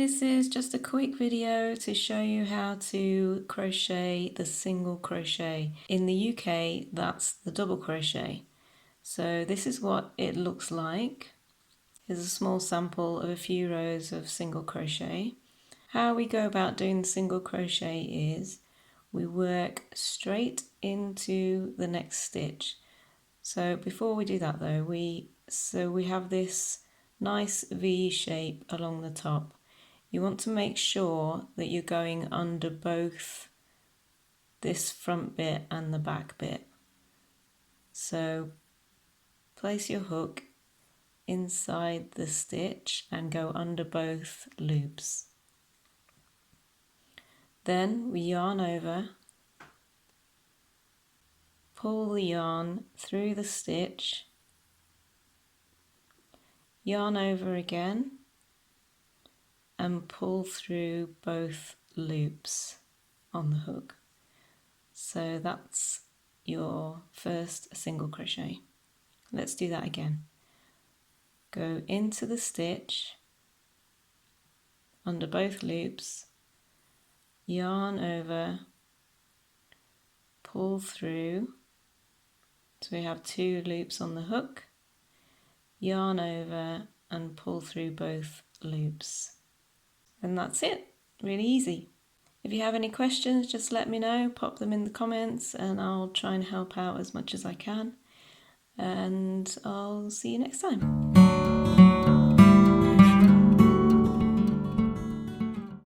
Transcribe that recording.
this is just a quick video to show you how to crochet the single crochet. In the UK, that's the double crochet. So this is what it looks like. Here's a small sample of a few rows of single crochet. How we go about doing the single crochet is we work straight into the next stitch. So before we do that though, we have this nice V shape along the top. You want to make sure that you're going under both this front bit and the back bit. So place your hook inside the stitch and go under both loops. Then we yarn over, pull the yarn through the stitch, yarn over again and pull through both loops on the hook. So that's your first single crochet. Let's do that again. Go into the stitch, under both loops, yarn over, pull through, so we have 2 loops on the hook, yarn over and pull through both loops. And that's it, really easy. If you have any questions, just let me know, pop them in the comments and I'll try and help out as much as I can. And I'll see you next time.